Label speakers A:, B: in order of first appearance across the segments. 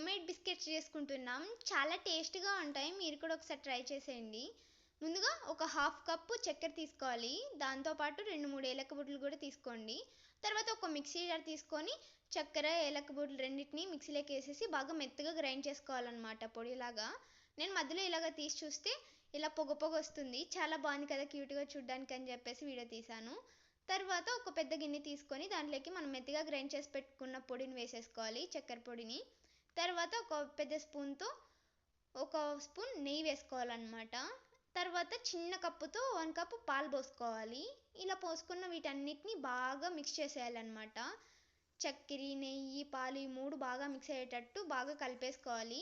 A: Made biscuits చేసుకుంటున్నాం. చాలా టేస్ట్‌గా ఉంటాయి. మీరు కూడా ఒకసారి ట్రై చేసేయండి. ముందుగా ఒక హాఫ్ కప్పు చక్కెర తీసుకోవాలి. దాంతో పాటు 2, 3 ఏలక్క బుడ్డలు కూడా తీసుకోండి. తర్వాత ఒక మిక్సీ జార్ తీసుకొని చక్కెర, ఏలక్క బుడ్డలు రెండిటిని మిక్సీలోకి వేసేసి బాగా మెత్తగా గ్రైండ్ చేసుకోవాలన్నమాట పొడిలాగా. నేను మధ్యలో ఇలాగ తీసి చూస్తే ఇలా పొగ పొగ వస్తుంది. చాలా బాగుంది కదా క్యూట్‌గా చూడడానికి అని చెప్పేసి వీడియో తీశాను. తర్వాత ఒక పెద్ద గిన్నె తీసుకొని దాంట్లోకి మనం మెత్తగా గ్రైండ్ చేసి పెట్టుకున్న పొడిని వేసేసుకోవాలి, చక్కెర పొడిని. తర్వాత ఒక పెద్ద స్పూన్‌తో ఒక స్పూన్ నెయ్యి వేసుకోవాలన్నమాట. తర్వాత చిన్న కప్పుతో 1 కప్పు పాలు పోసుకోవాలి. ఇలా పోసుకున్న వీటన్నిటిని బాగా మిక్స్ చేసేయాలన్నమాట. చక్కెర, నెయ్యి, పాలు ఈ 3 బాగా మిక్స్ అయ్యేటట్టు బాగా కలిపేసుకోవాలి.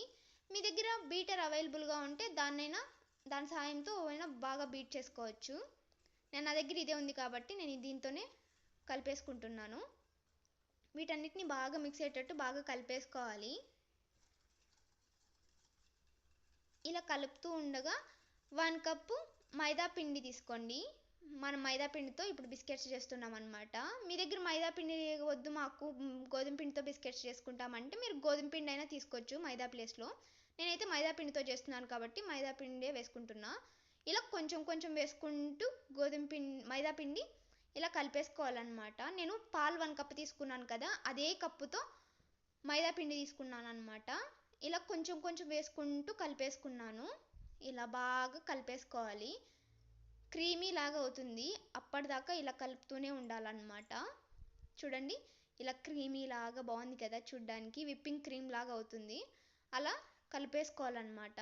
A: మీ దగ్గర బీటర్ అవైలబుల్గా ఉంటే దాని సాయంతో అయినా బాగా బీట్ చేసుకోవచ్చు. నా దగ్గర ఇదే ఉంది కాబట్టి నేను దీంతోనే కలిపేసుకుంటున్నాను. వీటన్నిటిని బాగా మిక్స్ అయ్యేటట్టు బాగా కలిపేసుకోవాలి. ఇలా కలుపుతూ ఉండగా 1 కప్పు మైదా పిండి తీసుకోండి. మనం మైదా పిండితో ఇప్పుడు బిస్కెట్స్ చేస్తున్నాం అనమాట. మీ దగ్గర మైదా పిండి వద్దు మాకు గోధుమ పిండితో బిస్కెట్స్ చేసుకుంటామంటే మీరు గోధుమ పిండి అయినా తీసుకోవచ్చు మైదా ప్లేస్లో. నేనైతే మైదా పిండితో చేస్తున్నాను కాబట్టి మైదా పిండే వేసుకుంటున్నా. ఇలా కొంచెం కొంచెం వేసుకుంటూ మైదా పిండి ఇలా కలిపేసుకోవాలన్నమాట. నేను పాలు 1 కప్పు తీసుకున్నాను కదా, అదే కప్పుతో మైదా పిండి తీసుకున్నాను అనమాట. ఇలా కొంచెం కొంచెం వేసుకుంటూ కలిపేసుకున్నాను. ఇలా బాగా కలిపేసుకోవాలి. క్రీమీ లాగా అవుతుంది. అప్పటిదాకా ఇలా కలుపుతూనే ఉండాలన్నమాట. చూడండి ఇలా క్రీమీ లాగా బాగుంది కదా చూడడానికి, విప్పింగ్ క్రీమ్ లాగా అవుతుంది. అలా కలిపేసుకోవాలన్నమాట.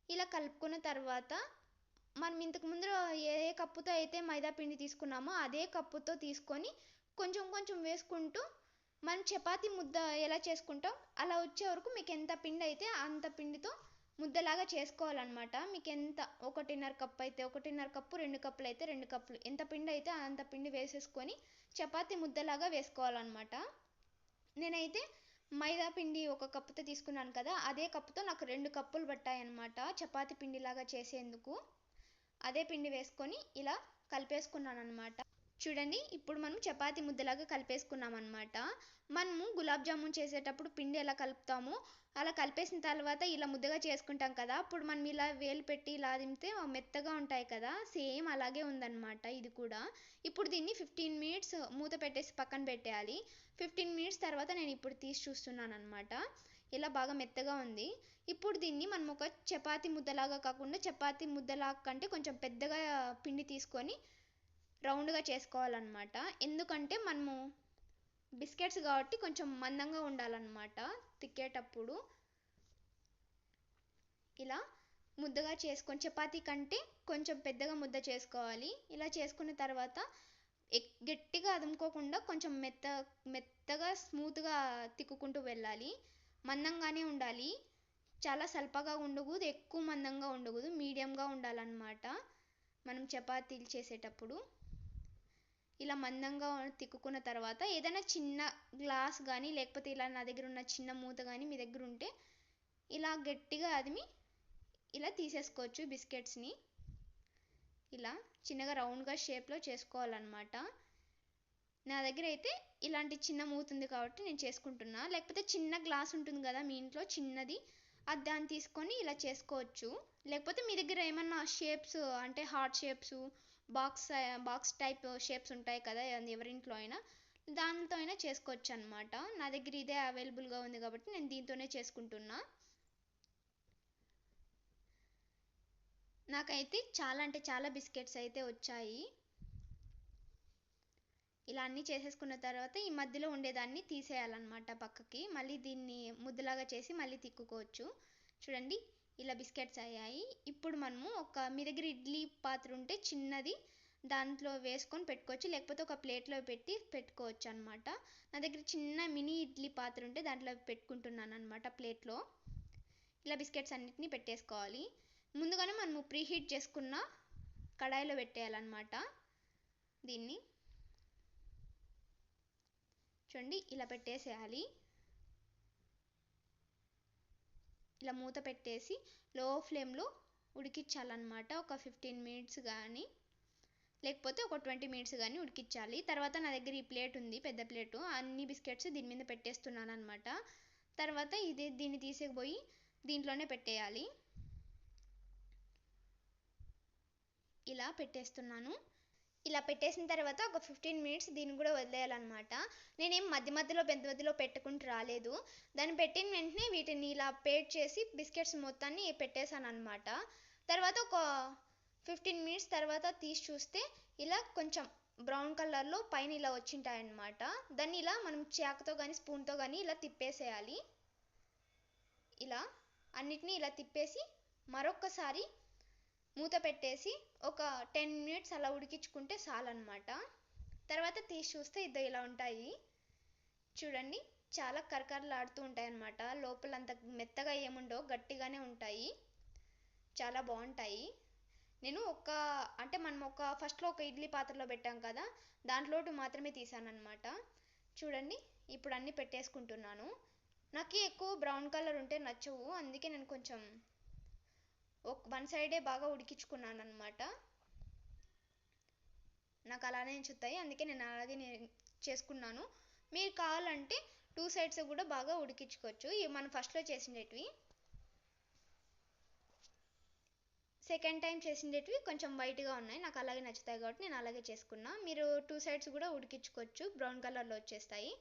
A: ఇలా కలుపుకున్న తర్వాత మనం ఇంతకు ముందు ఏ కప్పుతో అయితే మైదా పిండి తీసుకున్నామో అదే కప్పుతో తీసుకొని కొంచెం కొంచెం వేసుకుంటూ మనం చపాతీ ముద్ద ఎలా చేసుకుంటాం అలా వచ్చే వరకు మీకు ఎంత పిండి అయితే అంత పిండితో ముద్దలాగా చేసుకోవాలన్నమాట. మీకు ఎంత 1.5 కప్పు అయితే 1.5 కప్పు, 2 కప్పులు అయితే 2 కప్పులు, ఎంత పిండి అయితే అంత పిండి వేసేసుకొని చపాతీ ముద్దలాగా వేసుకోవాలన్నమాట. నేనైతే మైదా పిండి 1 కప్పుతో తీసుకున్నాను కదా, అదే కప్పుతో నాకు 2 కప్పులు పట్టాయన్నమాట చపాతీ పిండిలాగా చేసేందుకు. అదే పిండి వేసుకొని ఇలా కలిపేసుకున్నాను అనమాట. చూడండి ఇప్పుడు మనం చపాతీ ముద్దలాగా కలిపేసుకున్నాం అనమాట. మనము గులాబ్ జామున్ చేసేటప్పుడు పిండి ఎలా కలుపుతామో అలా కలిపేసిన తర్వాత ఇలా ముద్దగా చేసుకుంటాం కదా, అప్పుడు మనం ఇలా వేలు పెట్టి ఇలా దింపితే మెత్తగా ఉంటాయి కదా, సేమ్ అలాగే ఉందన్నమాట ఇది కూడా. ఇప్పుడు దీన్ని 15 మినిట్స్ మూత పెట్టేసి పక్కన పెట్టేయాలి. 15 మినిట్స్ తర్వాత నేను ఇప్పుడు తీసి చూస్తున్నాను అనమాట. ఇలా బాగా మెత్తగా ఉంది. ఇప్పుడు దీన్ని మనం ఒక చపాతీ ముద్దలాగా కాకుండా చపాతీ ముద్దలాగా కంటే కొంచెం పెద్దగా పిండి తీసుకొని రౌండ్గా చేసుకోవాలన్నమాట. ఎందుకంటే మనము బిస్కెట్స్ కాబట్టి కొంచెం మందంగా ఉండాలన్నమాట తిక్కేటప్పుడు. ఇలా ముద్దగా చేసుకొని చపాతీ కంటే కొంచెం పెద్దగా ముద్ద చేసుకోవాలి. ఇలా చేసుకున్న తర్వాత గట్టిగా అదుముకోకుండా కొంచెం మెత్తగా స్మూత్గా తిక్కుకుంటూ వెళ్ళాలి. మందంగానే ఉండాలి. చాలా సల్పగా ఉండకూడదు, ఎక్కువ మందంగా ఉండకూడదు, మీడియంగా ఉండాలన్నమాట మనం చపాతీలు చేసేటప్పుడు. ఇలా మందంగా తిక్కుకున్న తర్వాత ఏదైనా చిన్న గ్లాస్ కానీ లేకపోతే ఇలా నా దగ్గర ఉన్న చిన్న మూత కానీ మీ దగ్గర ఉంటే ఇలా గట్టిగా అదిమి ఇలా తీసేసుకోవచ్చు బిస్కెట్స్ని. ఇలా చిన్నగా రౌండ్గా షేప్లో చేసుకోవాలన్నమాట. నా దగ్గర అయితే ఇలాంటి చిన్న మూత ఉంది కాబట్టి నేను చేసుకుంటున్నా. లేకపోతే చిన్న గ్లాస్ ఉంటుంది కదా మీ ఇంట్లో చిన్నది, అది దాన్ని తీసుకొని ఇలా చేసుకోవచ్చు. లేకపోతే మీ దగ్గర ఏమన్నా షేప్స్ అంటే heart shapes, box type shapes ఉంటాయి కదా ఎవరింట్లో అయినా, దాంతో అయినా చేసుకోవచ్చు అనమాట. నా దగ్గర ఇదే అవైలబుల్గా ఉంది కాబట్టి నేను దీంతోనే చేసుకుంటున్నా. నాకైతే చాలా అంటే చాలా బిస్కెట్స్ అయితే వచ్చాయి. ఇలా అన్నీ చేసేసుకున్న తర్వాత ఈ మధ్యలో ఉండేదాన్ని తీసేయాలన్నమాట పక్కకి. మళ్ళీ దీన్ని ముద్దలాగా చేసి మళ్ళీ తిక్కుకోవచ్చు. చూడండి ఇలా బిస్కెట్స్ అయ్యాయి. ఇప్పుడు మనము మీ దగ్గర ఇడ్లీ పాత్ర ఉంటే చిన్నది దాంట్లో వేసుకొని పెట్టుకోవచ్చు, లేకపోతే ఒక ప్లేట్లో పెట్టుకోవచ్చు అనమాట. నా దగ్గర చిన్న మినీ ఇడ్లీ పాత్ర ఉంటే దాంట్లో పెట్టుకుంటున్నాను అనమాట ప్లేట్లో. ఇలా బిస్కెట్స్ అన్నిటిని పెట్టేసుకోవాలి. ముందుగానే మనము ప్రీహీట్ చేసుకున్న కడాయిలో పెట్టేయాలన్నమాట దీన్ని. చూడండి ఇలా పెట్టేసేయాలి. ఇలా మూత పెట్టేసి లో ఫ్లేమ్లో ఉడికించాలన్నమాట. ఒక 15 మినిట్స్ కానీ లేకపోతే ఒక 20 మినిట్స్ కానీ ఉడికించాలి. తర్వాత నా దగ్గర ఈ ప్లేట్ ఉంది, పెద్ద ప్లేటు, అన్ని బిస్కెట్స్ దీని మీద పెట్టేస్తున్నాను అనమాట. తర్వాత దీన్ని తీసుకుపోయి దీంట్లోనే పెట్టేయాలి. ఇలా పెట్టేస్తున్నాను. ఇలా పెట్టేసిన తర్వాత ఒక 15 మినిట్స్ దీన్ని కూడా వదిలేయాలన్నమాట. నేనేం మధ్యలో పెట్టుకుంటూ రాలేదు. దాన్ని పెట్టిన వెంటనే వీటిని ఇలా పేస్ట్ చేసి బిస్కెట్స్ మొత్తాన్ని పెట్టేశాను అనమాట. తర్వాత ఒక 15 మినిట్స్ తర్వాత తీసి చూస్తే ఇలా కొంచెం బ్రౌన్ కలర్లో పైన ఇలా వచ్చింటాయన్నమాట. దాన్ని ఇలా మనం చాకుతో కానీ స్పూన్తో కానీ ఇలా తిప్పేసేయాలి. ఇలా అన్నిటినీ ఇలా తిప్పేసి మరొక్కసారి మూత పెట్టేసి ఒక 10 మినిట్స్ అలా ఉడికించుకుంటే చాలన్నమాట. తర్వాత తీసి చూస్తే ఇలా ఉంటాయి. చూడండి, చాలా కరకరలాడుతూ ఉంటాయి అన్నమాట. లోపల అంత మెత్తగా ఏముండవు, గట్టిగానే ఉంటాయి. చాలా బాగుంటాయి. నేను మనం ఫస్ట్లో ఒక ఇడ్లీ పాత్రలో పెట్టాం కదా, దాంట్లో మాత్రమే తీసాను అనమాట. చూడండి, ఇప్పుడు అన్నీ పెట్టేసుకుంటున్నాను. నాకు ఎక్కువ బ్రౌన్ కలర్ ఉంటే నచ్చవు, అందుకే నేను కొంచెం వన్ సైడే బాగా ఉడికించుకున్నాను అనమాట. నాకు అలానే నచ్చుతాయి, అందుకే నేను అలాగే చేసుకున్నాను. మీరు కావాలంటే 2 సైడ్స్ కూడా బాగా ఉడికించుకోవచ్చు. ఇవి మనం ఫస్ట్లో చేసినవి. సెకండ్ టైం చేసినవి కొంచెం వైట్గా ఉన్నాయి, నాకు అలాగే నచ్చుతాయి కాబట్టి నేను అలాగే చేసుకున్నా. మీరు 2 సైడ్స్ కూడా ఉడికించుకోవచ్చు, బ్రౌన్ కలర్లో వచ్చేస్తాయి.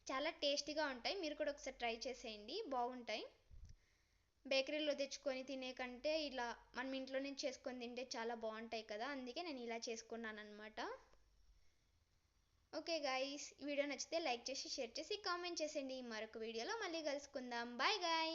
A: చాలా టేస్టీగా ఉంటాయి. మీరు కూడా ఒకసారి ట్రై చేసేయండి, బాగుంటాయి. బేకరీలో తెచ్చుకొని తినే కంటే ఇలా మనం ఇంట్లోనే చేసుకొని తింటే చాలా బాగుంటాయి కదా, అందుకే నేను ఇలా చేసుకున్నాను అనమాట. ఓకే గైస్, ఈ వీడియో నచ్చితే లైక్ చేసి షేర్ చేసి కామెంట్ చేసేయండి. మరొక వీడియోలో మళ్ళీ కలుసుకుందాం. Bye guys.